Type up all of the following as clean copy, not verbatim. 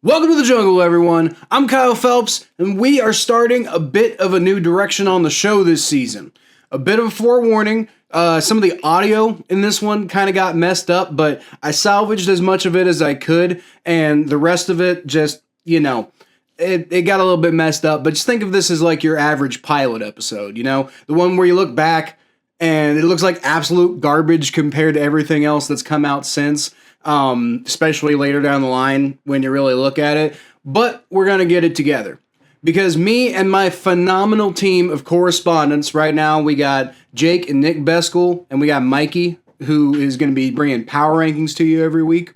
Welcome to the jungle, everyone. I'm Kyle Phelps, and we are starting a bit of a new direction on the show this season. A bit of a forewarning, some of the audio in this one kind of got messed up, but I salvaged as much of it as I could, and the rest of it just, it got a little bit messed up, but just think of this as like your average pilot episode, the one where you look back and it looks like absolute garbage compared to everything else that's come out since. Especially later down the line when you really look at it. But we're going to get it together. Because me and my phenomenal team of correspondents, right now we got Jake and Nick Beskel, and we got Micah, who is going to be bringing power rankings to you every week.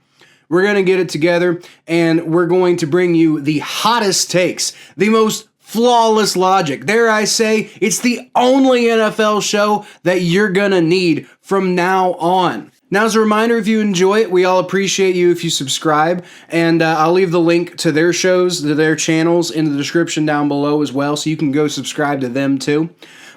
We're going to get it together, and we're going to bring you the hottest takes, the most flawless logic. Dare I say, it's the only NFL show that you're going to need from now on. Now, as a reminder, if you enjoy it, we all appreciate you if you subscribe, and I'll leave the link to their shows, to their channels, in the description down below as well, so you can go subscribe to them too.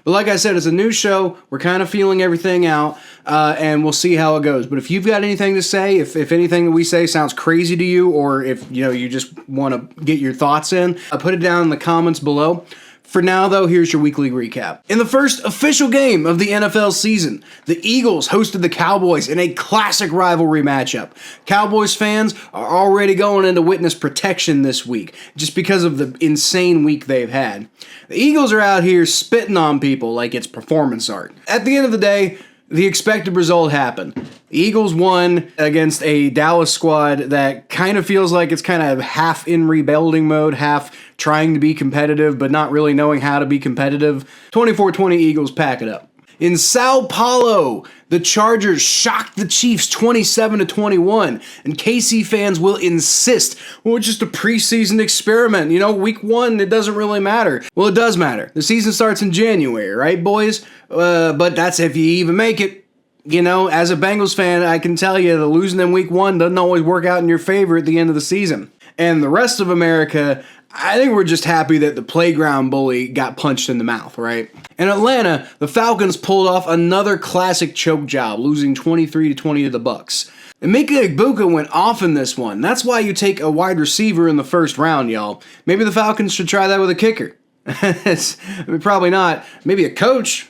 But like I said, it's a new show. We're kind of feeling everything out, and we'll see how it goes. But if you've got anything to say, if anything that we say sounds crazy to you, or if you just want to get your thoughts in, put it down in the comments below. For now, though, here's your weekly recap. In the first official game of the NFL season, the Eagles hosted the Cowboys in a classic rivalry matchup. Cowboys fans are already going into witness protection this week, just because of the insane week they've had. The Eagles are out here spitting on people like it's performance art. At the end of the day, the expected result happened. The Eagles won against a Dallas squad that kind of feels like it's kind of half in rebuilding mode, half trying to be competitive, but not really knowing how to be competitive. 24-20 Eagles pack it up. In Sao Paulo, the Chargers shocked the Chiefs 27-21, and KC fans will insist, well, it's just a preseason experiment. Week one, it doesn't really matter. Well, it does matter. The season starts in January, right, boys? But that's if you even make it. As a Bengals fan, I can tell you that losing in week one doesn't always work out in your favor at the end of the season. And the rest of America, I think we're just happy that the playground bully got punched in the mouth, right? In Atlanta, the Falcons pulled off another classic choke job, losing 23-20 to the Bucs. And Micah went off in this one. That's why you take a wide receiver in the first round, y'all. Maybe the Falcons should try that with a kicker. Probably not. Maybe a coach.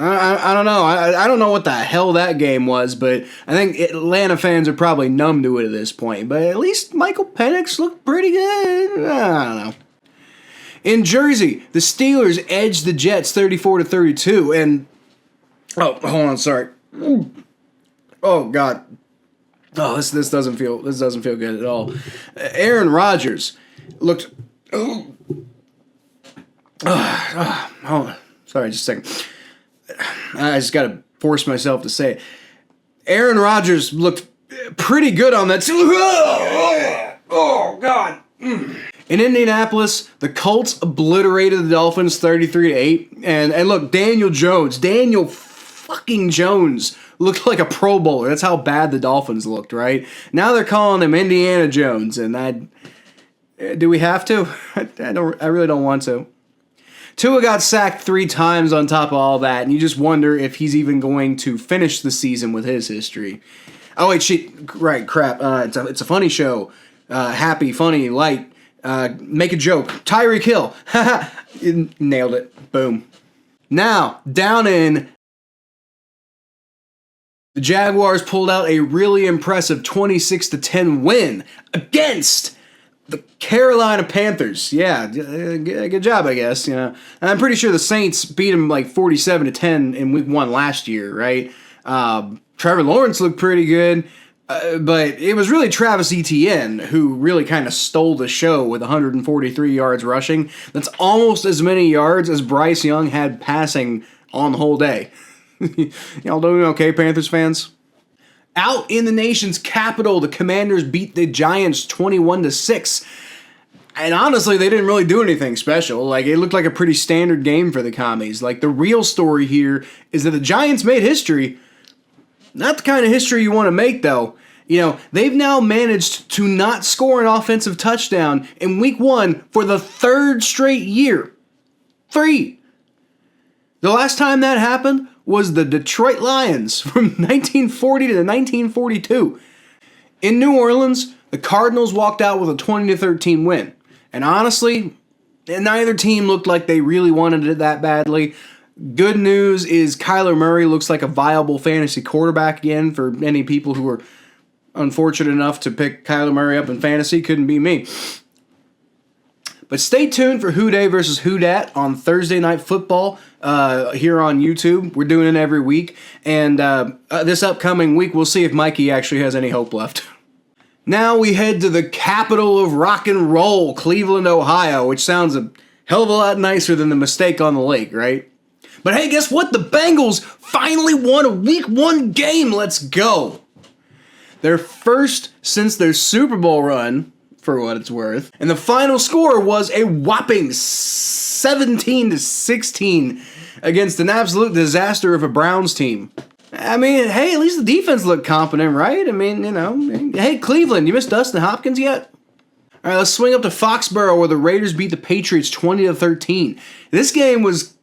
I don't know. I don't know what the hell that game was, but I think Atlanta fans are probably numb to it at this point. But at least Michael Penix looked pretty good. I don't know. In Jersey, the Steelers edged the Jets 34-32, and hold on, sorry. Oh God. Oh, this doesn't feel good at all. Aaron Rodgers looked. Hold on. Sorry, just a second. I just got to force myself to say it. Aaron Rodgers looked pretty good on that. Oh, God. In Indianapolis, the Colts obliterated the Dolphins 33-8. And look, Daniel fucking Jones looked like a Pro Bowler. That's how bad the Dolphins looked, right? Now they're calling him Indiana Jones. And do we have to? I really don't want to. Tua got sacked 3 times on top of all that, and you just wonder if he's even going to finish the season with his history. Oh, wait, shit. Right, crap. It's a funny show. Happy, funny, light. Make a joke. Tyreek Hill. Nailed it. Boom. Now, down in... The Jaguars pulled out a really impressive 26-10 win against... the Carolina Panthers. Yeah, good job, I guess. And I'm pretty sure the Saints beat them like 47-10 in week 1 last year, right? Trevor Lawrence looked pretty good, but it was really Travis Etienne who really kind of stole the show with 143 yards rushing. That's almost as many yards as Bryce Young had passing on the whole day. Y'all doing okay, Panthers fans? Out in the nation's capital, the Commanders beat the Giants 21-6. And honestly, they didn't really do anything special. Like, it looked like a pretty standard game for the Commies. Like, the real story here is that the Giants made history. Not the kind of history you want to make, though. They've now managed to not score an offensive touchdown in week 1 for the 3rd straight year. 3. The last time that happened was the Detroit Lions from 1940 to 1942. In New Orleans, The Cardinals walked out with a 20-13 win. And honestly, neither team looked like they really wanted it that badly. Good news is Kyler Murray looks like a viable fantasy quarterback again for any people who were unfortunate enough to pick Kyler Murray up in fantasy. Couldn't be me. But stay tuned for Who Dey versus Who Dat on Thursday Night Football here on YouTube. We're doing it every week. And this upcoming week, we'll see if Mikey actually has any hope left. Now we head to the capital of rock and roll, Cleveland, Ohio, which sounds a hell of a lot nicer than the mistake on the lake, right? But hey, guess what? The Bengals finally won a Week 1 game. Let's go. Their first since their Super Bowl run, for what it's worth. And the final score was a whopping 17-16 against an absolute disaster of a Browns team. I mean, hey, at least the defense looked competent, right? I mean, you know, hey, Cleveland, you missed Dustin Hopkins yet? All right, let's swing up to Foxborough where the Raiders beat the Patriots 20-13. This game was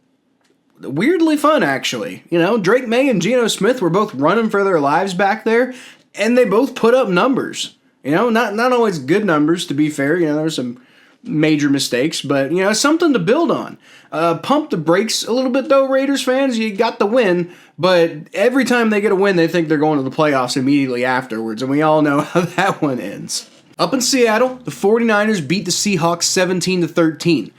weirdly fun, actually. You know, Drake May and Geno Smith were both running for their lives back there, and they both put up numbers. You know, not always good numbers, to be fair. You know, there were some major mistakes, but, you know, something to build on. Pump the brakes a little bit, though, Raiders fans. You got the win, but every time they get a win, they think they're going to the playoffs immediately afterwards, and we all know how that one ends. Up in Seattle, the 49ers beat the Seahawks 17-13.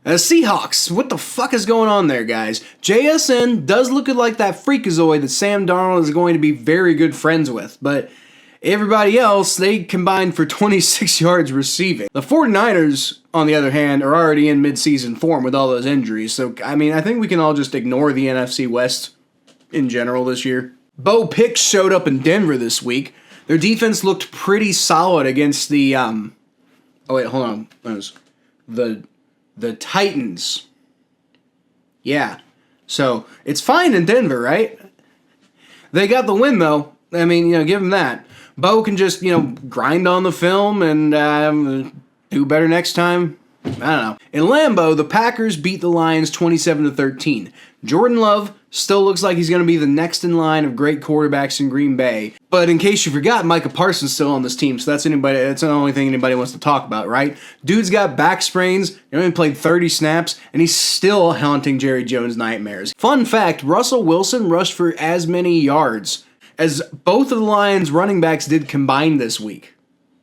Seahawks, what the fuck is going on there, guys? JSN does look like that freakazoid that Sam Darnold is going to be very good friends with, but everybody else, they combined for 26 yards receiving. The 49ers, on the other hand, are already in mid-season form with all those injuries. So, I mean, I think we can all just ignore the NFC West in general this year. Bo Picks showed up in Denver this week. Their defense looked pretty solid against the, oh wait, hold on. That was the Titans. Yeah. So, it's fine in Denver, right? They got the win, though. I mean, you know, give them that. Bo can just, you know, grind on the film and do better next time. I don't know. In Lambeau, the Packers beat the Lions 27-13. Jordan Love still looks like he's going to be the next in line of great quarterbacks in Green Bay. But in case you forgot, Micah Parsons still on this team, so that's the only thing anybody wants to talk about, right? Dude's got back sprains, he only played 30 snaps, and he's still haunting Jerry Jones' nightmares. Fun fact, Russell Wilson rushed for as many yards as both of the Lions running backs did combined this week.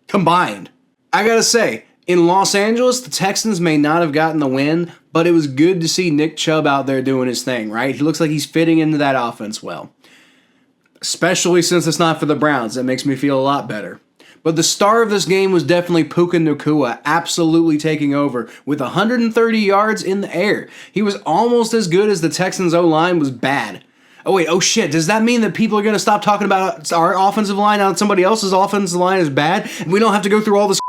Combined. I gotta say, in Los Angeles, the Texans may not have gotten the win, but it was good to see Nick Chubb out there doing his thing, right? He looks like he's fitting into that offense well. Especially since it's not for the Browns. That makes me feel a lot better. But the star of this game was definitely Puka Nacua, absolutely taking over with 130 yards in the air. He was almost as good as the Texans' O-line was bad. Oh, wait, oh shit, does that mean that people are going to stop talking about our offensive line now that somebody else's offensive line is bad? And we don't have to go through all this.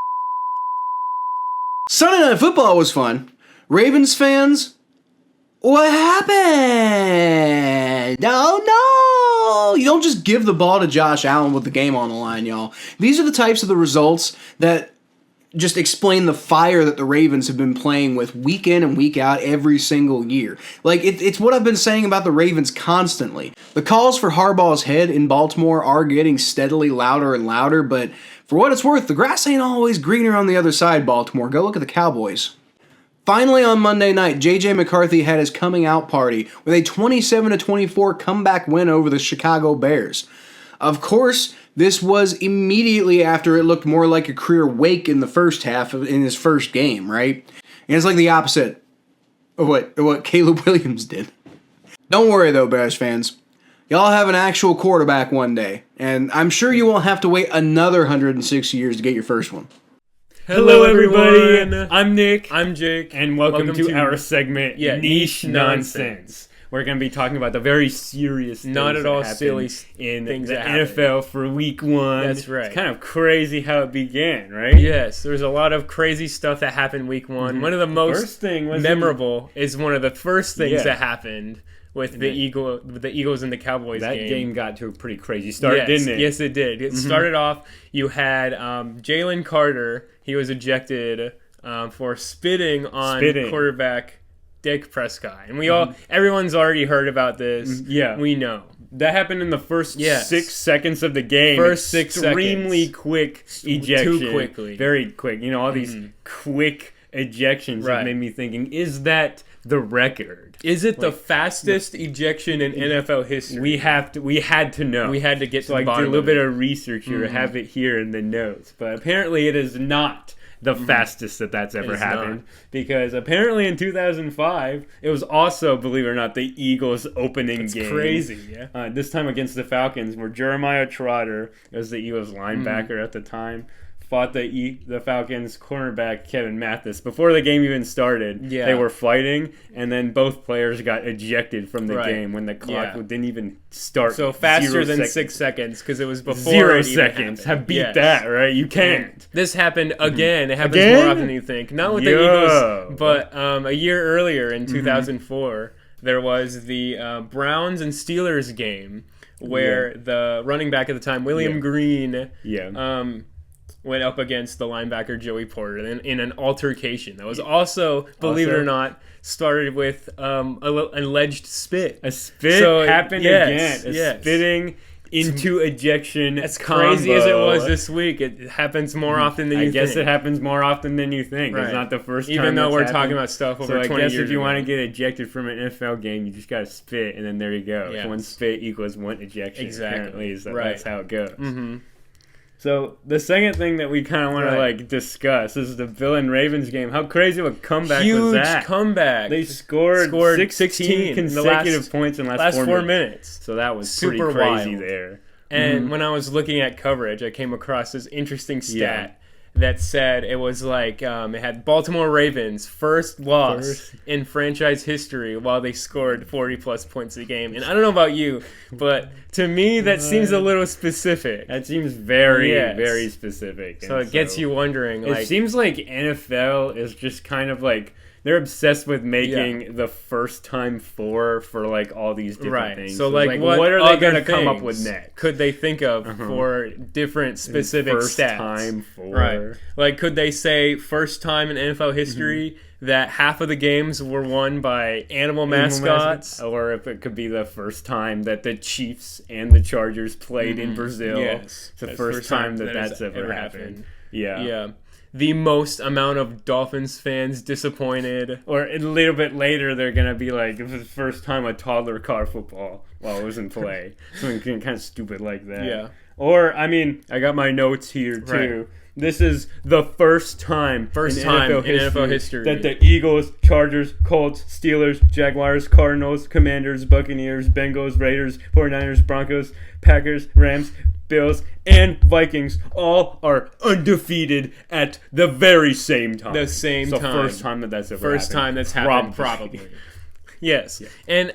Sunday Night Football was fun. Ravens fans, what happened? Oh no! You don't just give the ball to Josh Allen with the game on the line, y'all. These are the types of the results that just explain the fire that the Ravens have been playing with week in and week out every single year. Like, it's what I've been saying about the Ravens constantly. The calls for Harbaugh's head in Baltimore are getting steadily louder and louder, but for what it's worth, the grass ain't always greener on the other side, Baltimore. Go look at the Cowboys. Finally, on Monday night, J.J. McCarthy had his coming out party with a 27-24 comeback win over the Chicago Bears. Of course, this was immediately after it looked more like a career wake in the first half in his first game, right? And it's like the opposite of what Caleb Williams did. Don't worry though, Bears fans. Y'all have an actual quarterback one day, and I'm sure you won't have to wait another 106 years to get your first one. Hello everybody, I'm Nick, I'm Jake, and welcome to our segment, Niche Nonsense. We're going to be talking about the very serious things not at all that silly in things the that NFL for Week 1. That's right. It's kind of crazy how it began, right? Yes, there's a lot of crazy stuff that happened Week 1. Mm-hmm. One of the most first thing was memorable is one of the first things that happened with the Eagles and the Cowboys game. That game got to a pretty crazy start, didn't it? Yes, it did. It started off, you had Jalen Carter. He was ejected for spitting on quarterback Dak Prescott. And we everyone's already heard about this. Yeah. We know. That happened in the first Yes. 6 seconds of the game. First 6 Extremely seconds. quick ejection. Too quickly. Very quick. You know, all these quick ejections that Right. made me thinking, is that the record? Is it the fastest ejection in NFL history? We had to know. We had to get to So the I did bottom a little of bit it. of research here. Have it here in the notes. But apparently it is not the fastest that's ever It's happened. not. Because apparently in 2005, it was also, believe it or not, the Eagles' opening It's game. crazy, yeah. This time against the Falcons, where Jeremiah Trotter, as the Eagles linebacker at the time, fought the Falcons cornerback Kevin Mathis. Before the game even started, Yeah. they were fighting, and then both players got ejected from the Right. game when the clock Yeah. didn't even start. So faster 0 than seconds. 6 seconds because it was before 0 it even seconds. happened. Have beat Yes. that, right? You can't. This happened again. It happens Again? more often than you think. Not with the Yo. Eagles, but a year earlier in 2004, there was the Browns and Steelers game where the running back at the time, William Green, Yeah. went up against the linebacker Joey Porter in an altercation that was also, believe it or not, started with alleged spit. A spit So, happened yes, again. A yes. spitting into ejection. As crazy as it combo. was this week, it happens more often than you I guess think. it happens more often than you think. Right. It's not the first time. Even though it's we're happened. talking about stuff over So 20 I guess years if you ago. want to get ejected from an NFL game, you just got to spit, and then there you go. Yes. One spit equals one ejection. Exactly. Apparently, so Right. that's how it goes. Mm-hmm. So the second thing that we kind of want to discuss is the Bill and Ravens game. How crazy of a comeback was Huge that? comeback. They scored 16 in the consecutive points in the last 4 minutes. So that was Super pretty crazy wild. there. And when I was looking at coverage, I came across this interesting stat that said it was like it had Baltimore Ravens first loss in franchise history while they scored 40-plus points a game. And I don't know about you, but to me that seems a little specific. That seems very, Yes. very specific. So it gets you wondering, It like, seems like NFL is just kind of like they're obsessed with making the first time for like all these different things. So like what are they other going to come up things with next? could they think of for different specific First stats? time for Right. Like, could they say first time in NFL history that half of the games were won by animal mascots? Or if it could be the first time that the Chiefs and the Chargers played in Brazil. Yes. It's the That's first time has that's ever happened. Yeah. Yeah. The most amount of Dolphins fans disappointed. Or a little bit later, they're going to be like, it was the first time a toddler caught football while it was in play. Something kind of stupid like that. Yeah. Or, I mean, I got my notes here, too. Right. This is the first time in NFL history that the Eagles, Chargers, Colts, Steelers, Jaguars, Cardinals, Commanders, Buccaneers, Bengals, Raiders, 49ers, Broncos, Packers, Rams, Bills, and Vikings all are undefeated at the very same time. The same time. First time that's ever happened. First time that's happened, probably. Yes. Yeah. And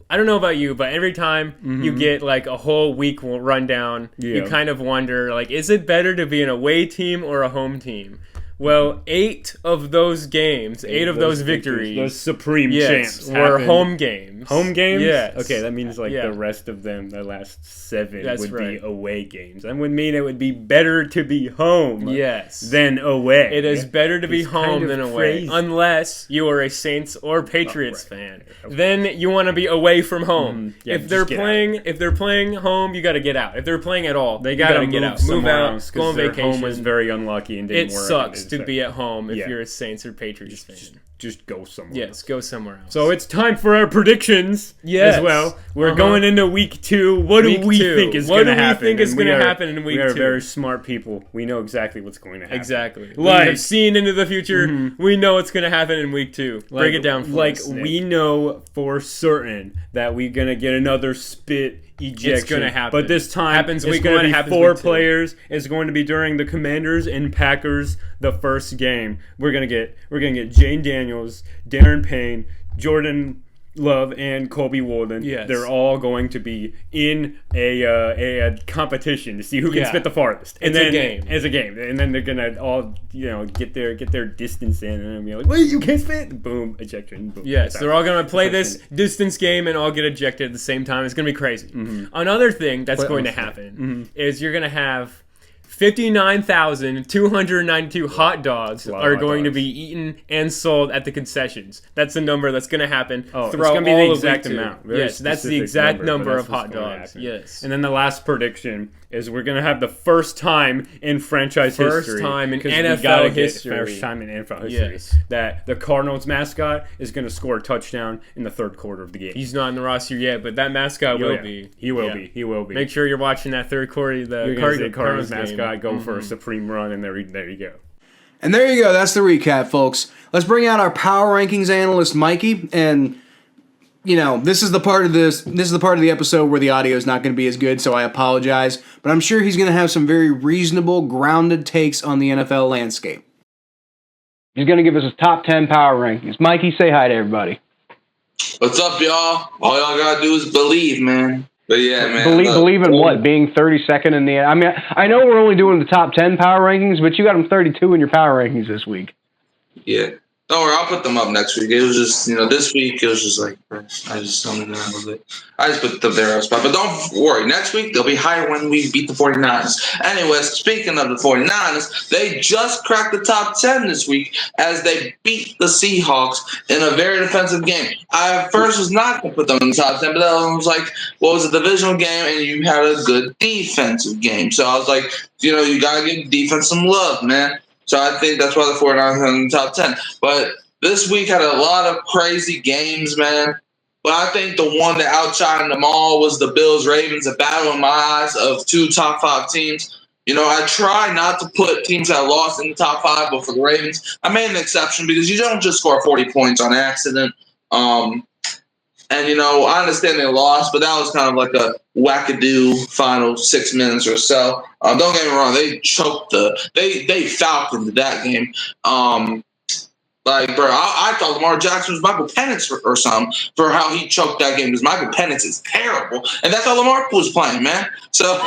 I don't know about you, but every time you get like a whole week rundown, you kind of wonder, like, is it better to be an away team or a home team? Well, 8 of those games, 8 of those victories, those supreme champs, were happened. home games. Home games? Yes. Okay, that means like the rest of them, the last 7 That's would right. be away games. That would mean it would be better to be home Yes. than away. It is better to be It's home kind of than away, crazy. unless you are a Saints or Patriots fan. Then you want to be away from home. Yeah, if they're just get playing home, you got to get out. If they're playing at all, They you gotta got to get move out. Move somewhere out. else Go on 'cause their vacation. home was very unlucky and didn't It work. sucks to So be at home if Yeah. you're a Saints or Patriots fan. just go somewhere. Yes, go somewhere else. So it's time for our predictions Yes. as well. We're going into week 2. What Week do we 2. think is What going to do we happen? think is And gonna we are- happen in week We are 2? very smart people. We know exactly what's going to happen. Exactly. We Like- have seen into the future. We know what's going to happen in week 2. Break it down for us, Nick. we know for certain that we're going to get another spit ejection. It's gonna happen. But this time Happens it's week going one, to be happens 4 week 2. players. It's going to be during the Commanders and Packers the first game. We're going to get Jane Daniels, Darren Payne, Jordan Love, and Colby Walden. Yes. They're all going to be in a competition to see who can Yeah. spit the farthest. And It's a then, game. It's a game. And then they're going to all, get their distance in and be like, wait, you can't spit? Boom, ejection. Boom. Yes, they're all going to play That's this distance game and all get ejected at the same time. It's going to be crazy. Another thing that's going to honestly, happen is you're going to have 59,292 hot dogs lot of are hot going to dogs. be eaten and sold at the concessions. That's the number that's going to happen Oh, throughout it's going to be all the of exact week two. amount. Very Yes, that's the specific exact but number that's of what's hot gonna dogs. happen. Yes. And then the last prediction is we're going to have the first time in franchise history. First time in 'cause we NFL gotta get history. First time in NFL history. Yes. That the Cardinals mascot is going to score a touchdown in the third quarter of the game. He's not in the roster yet, but that mascot will be. He will Yeah. be. He will be. Make sure you're watching that third quarter. The You're going to see Cardinals Cardinals mascot go for a supreme run, and there you go. And there you go. That's the recap, folks. Let's bring out our power rankings analyst, Mikey. And, this is the part of the episode where the audio is not going to be as good, so I apologize. But I'm sure he's going to have some very reasonable, grounded takes on the NFL landscape. He's going to give us his top 10 power rankings. Mikey, say hi to everybody. What's up, y'all? All y'all gotta do is believe, man. But yeah, man. Believe in what? Being 32nd in the... I mean, I know we're only doing the top 10 power rankings, but you got them 32 in your power rankings this week. Yeah. Don't worry, I'll put them up next week. It was just, this week, it was just like, I just don't know a little bit. I just put them there on spot. But don't worry, next week, they'll be higher when we beat the 49ers. Anyways, speaking of the 49ers, they just cracked the top 10 this week as they beat the Seahawks in a very defensive game. I at first was not going to put them in the top 10, but that one was like, well, it was a divisional game, and you had a good defensive game. So I was like, you got to give defense some love, man. So I think that's why the 49ers are in the top 10. But this week had a lot of crazy games, man. But I think the one that outshined them all was the Bills-Ravens, a battle in my eyes of two top 5 teams. I try not to put teams that lost in the top 5, but for the Ravens, I made an exception because you don't just score 40 points on accident. And, I understand they lost, but that was kind of like a wackadoo final 6 minutes or so. Don't get me wrong, they choked they falconed that game. I thought Lamar Jackson was Michael Penix or something for how he choked that game because Michael Penix is terrible. And that's how Lamar was playing, man. So,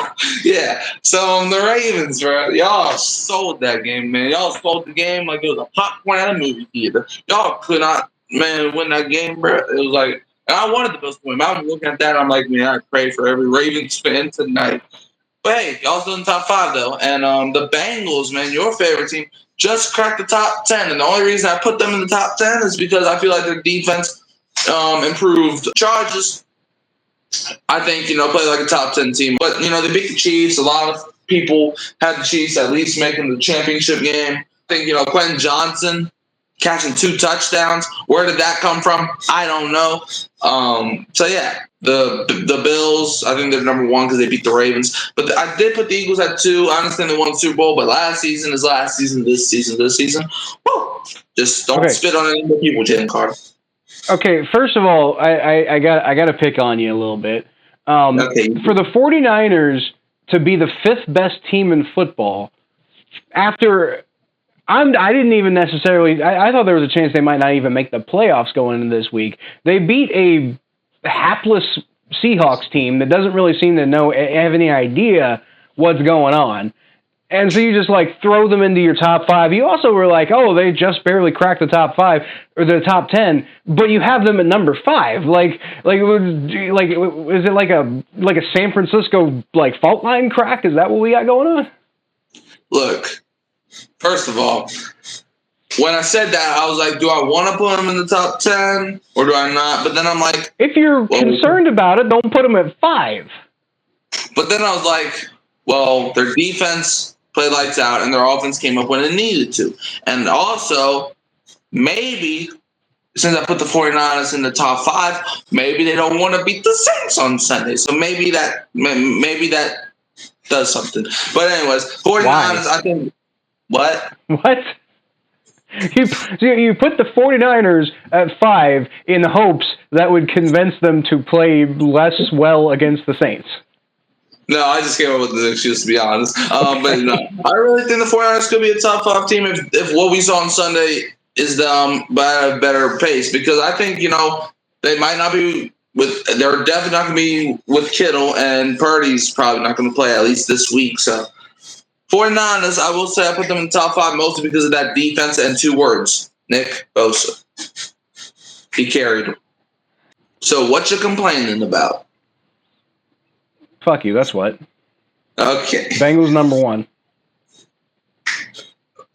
yeah. So, the Ravens, bro, y'all sold that game, man. Y'all sold the game like it was a popcorn at a movie theater. Y'all could not, man, win that game, bro. It was like, and I wanted the Bills to win. I'm looking at that. I'm like, man, I pray for every Ravens fan tonight. But hey, y'all still in the top 5 though. And the Bengals, man, your favorite team, just cracked the top 10. And the only reason I put them in the top 10 is because I feel like their defense improved. Chargers, I think, play like a top 10 team. But they beat the Chiefs. A lot of people had the Chiefs at least making the championship game. I think Quentin Johnson catching 2 touchdowns. Where did that come from? I don't know. So yeah, the Bills, I think they're number 1 because they beat the Ravens. But I did put the Eagles at 2. I understand they won the Super Bowl, but last season is last season. This season. Woo! Just don't spit on any more people, Jalen Carter. Okay, first of all, I got to pick on you a little bit. Okay. For the 49ers to be the 5th best team in football after. I didn't even necessarily. I thought there was a chance they might not even make the playoffs going into this week. They beat a hapless Seahawks team that doesn't really seem to have any idea what's going on, and so you just throw them into your top 5. You also were like, oh, they just barely cracked the top 5 or the top 10, but you have them at number 5. Is it like a San Francisco fault line crack? Is that what we got going on? Look. First of all, when I said that, I was like, do I want to put them in the top 10 or do I not? But then I'm like... If you're concerned about it, don't put them at 5. But then I was like, well, their defense played lights out and their offense came up when it needed to. And also, maybe, since I put the 49ers in the top 5, maybe they don't want to beat the Saints on Sunday. So maybe that does something. But anyways, 49ers, Why? I think... What? You put the 49ers at 5 in hopes that would convince them to play less well against the Saints. No, I just came up with the excuse, to be honest. But no, I really think the 49ers could be a top 5 team if what we saw on Sunday is by a better pace. Because I think, they might not be they're definitely not going to be with Kittle, and Purdy's probably not going to play at least this week. So 49ers, I will say I put them in the top 5 mostly because of that defense and 2 words, Nick Bosa. He carried them. So what you complaining about? Fuck you, that's what. Okay. Bengals number 1.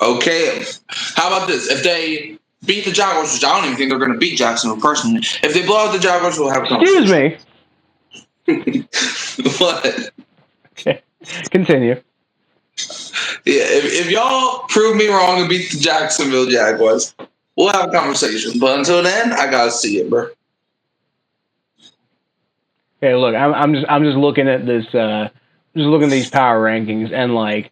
Okay. How about this? If they beat the Jaguars, which I don't even think they're going to beat Jacksonville personally. If they blow out the Jaguars, we'll have a conversation. Excuse me. What? Okay. Continue. Yeah, if y'all prove me wrong and beat the Jacksonville Jaguars, we'll have a conversation. But until then, I gotta see it, bro. Okay, look, I'm just looking at this, just looking at these power rankings, and like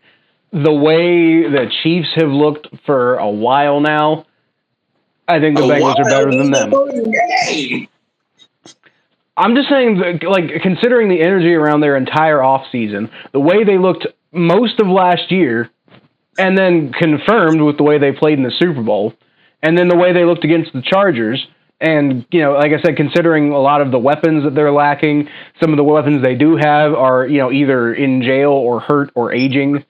the way the Chiefs have looked for a while now, I think the Bengals are better than them. I'm just saying, like, considering the energy around their entire offseason, the way they looked most of last year, and then confirmed with the way they played in the Super Bowl, and then the way they looked against the Chargers, and, you know, like I said, considering a lot of the weapons that they're lacking, some of the weapons they do have are, you know, either in jail or hurt or aging.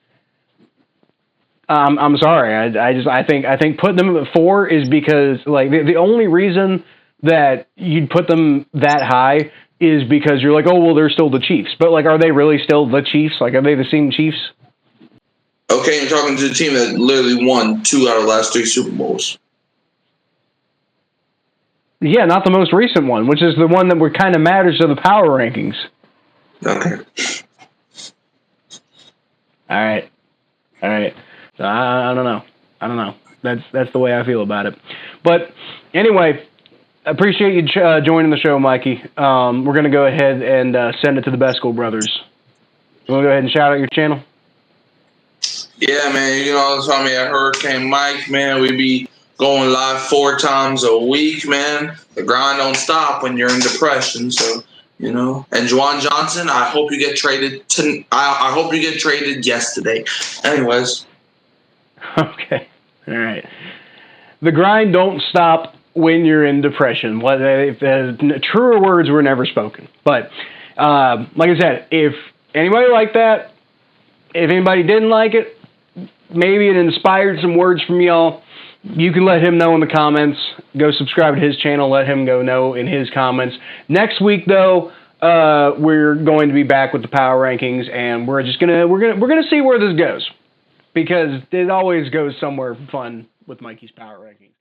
I'm sorry. I think putting them at 4 is because, like, the only reason that you'd put them that high is because you're like, oh, well, they're still the Chiefs. But, like, are they really still the Chiefs? Like, are they the same Chiefs? Okay, you're talking to the team that literally won 2 out of the last 3 Super Bowls. Yeah, not the most recent one, which is the one that kind of matters to the power rankings. Okay. All right. So I don't know. That's the way I feel about it. But anyway, appreciate you joining the show, Mikey. We're going to go ahead and send it to the Beskel brothers. You want to go ahead and shout out your channel? Yeah, man. You know, that's why me at Hurricane Mike, man. We be going live 4 times a week, man. The grind don't stop when you're in depression. So, you know. And Juwan Johnson, I hope you get traded. I hope you get traded yesterday. Anyways. Okay. All right. The grind don't stop when you're in depression. Truer words were never spoken. But like I said, if anybody liked that, if anybody didn't like it, maybe it inspired some words from y'all, you can let him know in the comments. Go subscribe to his channel. Let him know in his comments. Next week, though, we're going to be back with the power rankings, and we're gonna see where this goes, because it always goes somewhere fun with Mikey's power rankings.